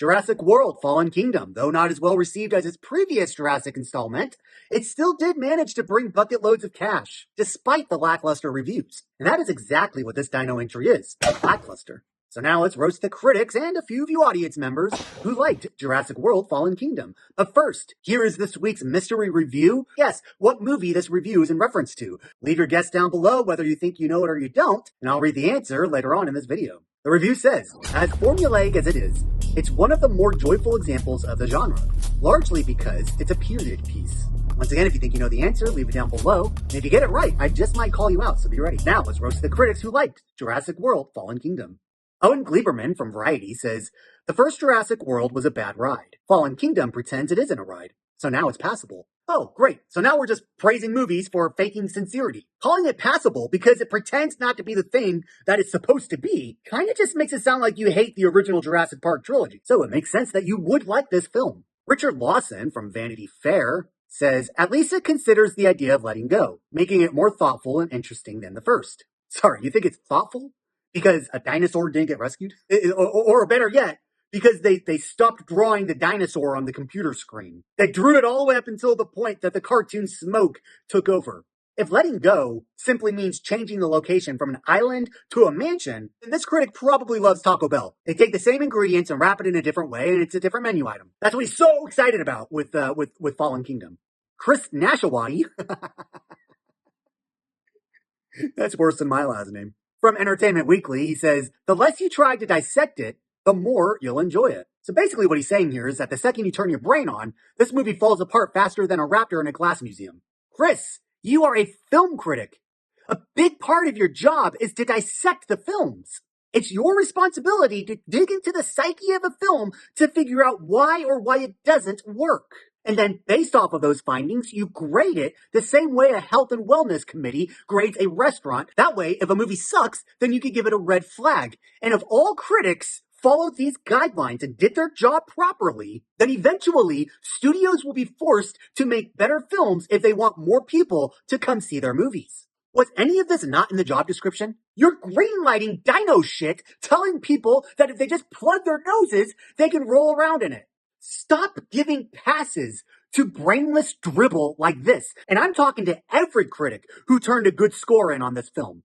Jurassic World Fallen Kingdom, though not as well received as its previous Jurassic installment, it still did manage to bring bucket loads of cash, despite the lackluster reviews. And that is exactly what this dino entry is, lackluster. So now let's roast the critics and a few of you audience members who liked Jurassic World Fallen Kingdom. But first, here is this week's mystery review. Yes, what movie this review is in reference to. Leave your guess down below whether you think you know it or you don't, and I'll read the answer later on in this video. The review says, as formulaic as it is, it's one of the more joyful examples of the genre, largely because it's a period piece. Once again, if you think you know the answer, leave it down below. And if you get it right, I just might call you out, so be ready. Now, let's roast the critics who liked Jurassic World Fallen Kingdom. Owen Gleiberman from Variety says, the first Jurassic World was a bad ride. Fallen Kingdom pretends it isn't a ride, so now it's passable. Oh, great. So now we're just praising movies for faking sincerity. Calling it passable because it pretends not to be the thing that it's supposed to be kind of just makes it sound like you hate the original Jurassic Park trilogy. So it makes sense that you would like this film. Richard Lawson from Vanity Fair says, at least it considers the idea of letting go, making it more thoughtful and interesting than the first. Sorry, you think it's thoughtful? Because a dinosaur didn't get rescued? Or better yet, because they stopped drawing the dinosaur on the computer screen. They drew it all the way up until the point that the cartoon smoke took over. If letting go simply means changing the location from an island to a mansion, then this critic probably loves Taco Bell. They take the same ingredients and wrap it in a different way, and it's a different menu item. That's what he's so excited about with Fallen Kingdom. Chris Nashawati. That's worse than my last name. From Entertainment Weekly, he says, the less you try to dissect it, the more you'll enjoy it. So basically what he's saying here is that the second you turn your brain on, this movie falls apart faster than a raptor in a glass museum. Chris, you are a film critic. A big part of your job is to dissect the films. It's your responsibility to dig into the psyche of a film to figure out why it doesn't work. And then, based off of those findings, you grade it the same way a health and wellness committee grades a restaurant. That way, if a movie sucks, then you can give it a red flag. And if all critics followed these guidelines and did their job properly, then eventually, studios will be forced to make better films if they want more people to come see their movies. Was any of this not in the job description? You're greenlighting dino shit, telling people that if they just plug their noses, they can roll around in it. Stop giving passes to brainless dribble like this. And I'm talking to every critic who turned a good score in on this film.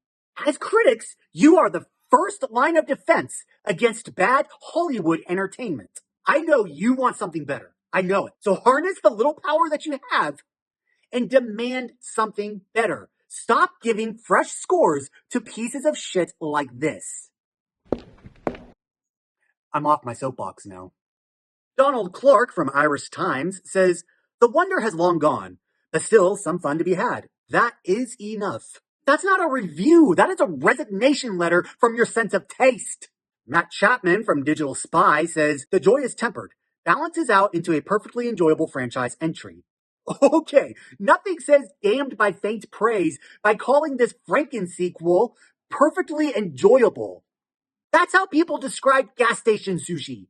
As critics, you are the first line of defense against bad Hollywood entertainment. I know you want something better. I know it. So harness the little power that you have and demand something better. Stop giving fresh scores to pieces of shit like this. I'm off my soapbox now. Donald Clark from Irish Times says, the wonder has long gone, but still some fun to be had. That is enough. That's not a review. That is a resignation letter from your sense of taste. Matt Chapman from Digital Spy says, the joy is tempered, balances out into a perfectly enjoyable franchise entry. Okay, nothing says damned by faint praise by calling this Franken sequel perfectly enjoyable. That's how people describe gas station sushi.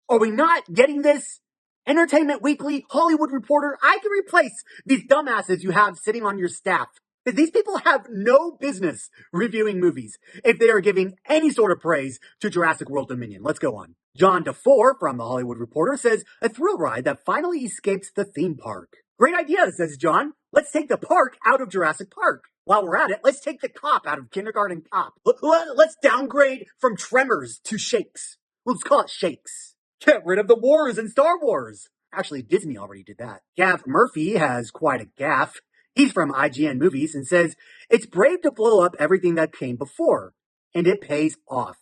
Are we not getting this? Entertainment Weekly, Hollywood Reporter, I can replace these dumbasses you have sitting on your staff. These people have no business reviewing movies if they are giving any sort of praise to Jurassic World Dominion. Let's go on. John DeFore from The Hollywood Reporter says, a thrill ride that finally escapes the theme park. Great idea, says John. Let's take the park out of Jurassic Park. While we're at it, let's take the cop out of Kindergarten Cop. Let's downgrade from Tremors to Shakes. Let's call it Shakes. Get rid of the wars in Star Wars. Actually, Disney already did that. Gav Murphy has quite a gaffe. He's from IGN Movies and says, it's brave to blow up everything that came before, and it pays off.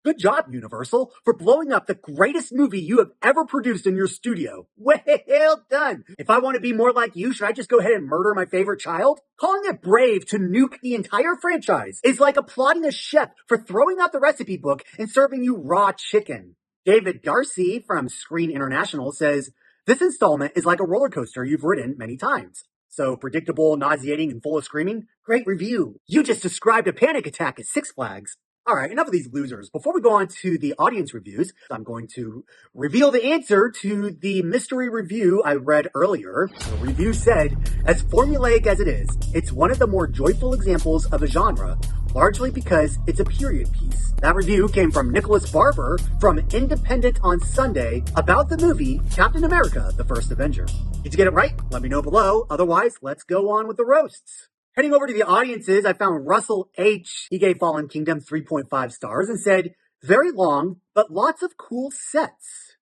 Good job, Universal, for blowing up the greatest movie you have ever produced in your studio. Well done. If I want to be more like you, should I just go ahead and murder my favorite child? Calling it brave to nuke the entire franchise is like applauding a chef for throwing out the recipe book and serving you raw chicken. David Darcy from Screen International says, this installment is like a roller coaster you've ridden many times. So predictable, nauseating, and full of screaming? Great review. You just described a panic attack at Six Flags. All right, enough of these losers. Before we go on to the audience reviews, I'm going to reveal the answer to the mystery review I read earlier. The review said, as formulaic as it is, it's one of the more joyful examples of a genre, largely because it's a period piece. That review came from Nicholas Barber from Independent on Sunday about the movie Captain America: The First Avenger. Did you get it right? Let me know below. Otherwise, let's go on with the roasts. Heading over to the audiences, I found Russell H. He gave Fallen Kingdom 3.5 stars and said, very long, but lots of cool sets.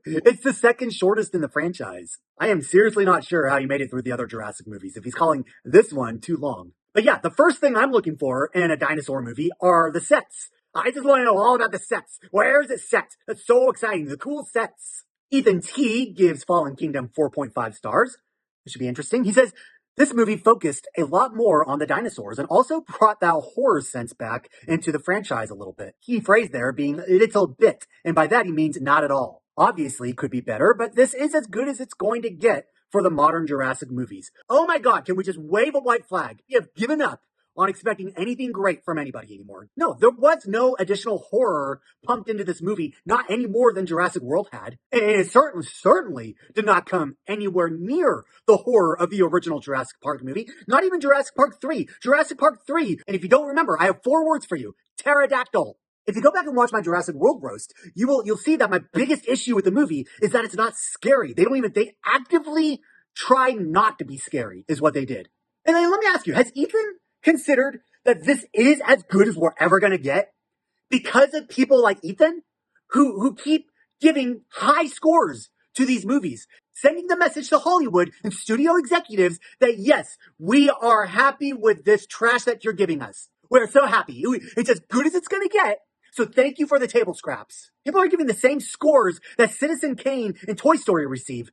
It's the second shortest in the franchise. I am seriously not sure how he made it through the other Jurassic movies if he's calling this one too long. But yeah, the first thing I'm looking for in a dinosaur movie are the sets. I just want to know all about the sets. Where is it set? That's so exciting. The cool sets. Ethan T gives Fallen Kingdom 4.5 stars. This should be interesting. He says, this movie focused a lot more on the dinosaurs and also brought that horror sense back into the franchise a little bit. Key phrase there being a little bit, and by that he means not at all. Obviously, it could be better, but this is as good as it's going to get for the modern Jurassic movies. Oh my god, can we just wave a white flag? We have given up on expecting anything great from anybody anymore. No, there was no additional horror pumped into this movie, not any more than Jurassic World had. And it certainly did not come anywhere near the horror of the original Jurassic Park movie. Not even Jurassic Park 3. Jurassic Park 3, and if you don't remember, I have 4 words for you. Pterodactyl. If you go back and watch my Jurassic World roast, you'll see that my biggest issue with the movie is that it's not scary. They actively try not to be scary, is what they did. And then let me ask you, has Ethan considered that this is as good as we're ever going to get because of people like Ethan who keep giving high scores to these movies, sending the message to Hollywood and studio executives that yes, we are happy with this trash that you're giving us. We're so happy. It's as good as it's going to get. So thank you for the table scraps. People are giving the same scores that Citizen Kane and Toy Story receive.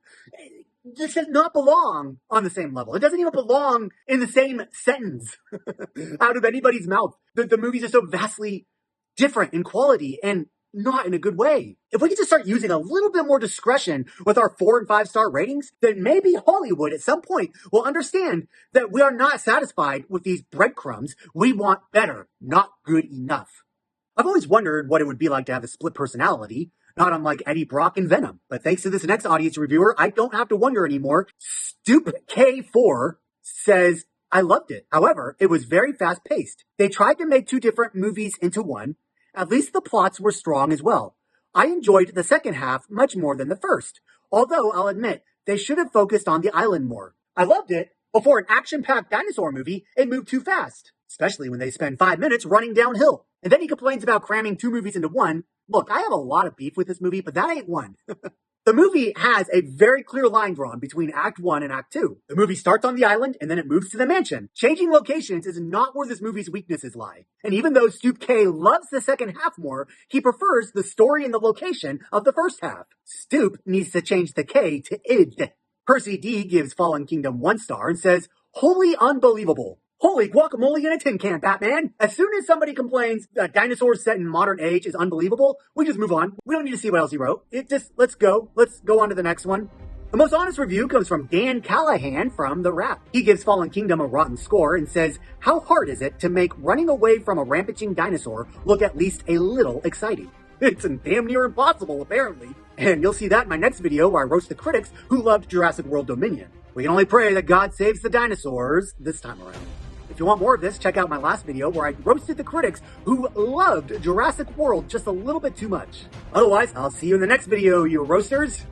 This does not belong on the same level. It doesn't even belong in the same sentence out of anybody's mouth. The movies are so vastly different in quality and not in a good way. If we could just start using a little bit more discretion with our 4 and 5 star ratings, then maybe Hollywood at some point will understand that we are not satisfied with these breadcrumbs. We want better, not good enough. I've always wondered what it would be like to have a split personality, not unlike Eddie Brock and Venom. But thanks to this next audience reviewer, I don't have to wonder anymore. Stupid K4 says, I loved it. However, it was very fast paced. They tried to make 2 different movies into one. At least the plots were strong as well. I enjoyed the second half much more than the first. Although I'll admit, they should have focused on the island more. I loved it, but for an action-packed dinosaur movie, it moved too fast. Especially when they spend 5 minutes running downhill. And then he complains about cramming 2 movies into one. Look, I have a lot of beef with this movie, but that ain't one. The movie has a very clear line drawn between Act 1 and Act 2. The movie starts on the island, and then it moves to the mansion. Changing locations is not where this movie's weaknesses lie. And even though Stoop K loves the second half more, he prefers the story and the location of the first half. Stoop needs to change the K to id. Percy D gives Fallen Kingdom 1 star and says, wholly unbelievable. Holy guacamole in a tin can, Batman! As soon as somebody complains that dinosaurs set in modern age is unbelievable, we just move on. We don't need to see what else he wrote. Let's go. Let's go on to the next one. The most honest review comes from Dan Callahan from The Wrap. He gives Fallen Kingdom a rotten score and says, how hard is it to make running away from a rampaging dinosaur look at least a little exciting? It's damn near impossible, apparently. And you'll see that in my next video where I roast the critics who loved Jurassic World Dominion. We can only pray that God saves the dinosaurs this time around. If you want more of this, check out my last video where I roasted the critics who loved Jurassic World just a little bit too much. Otherwise, I'll see you in the next video, you roasters.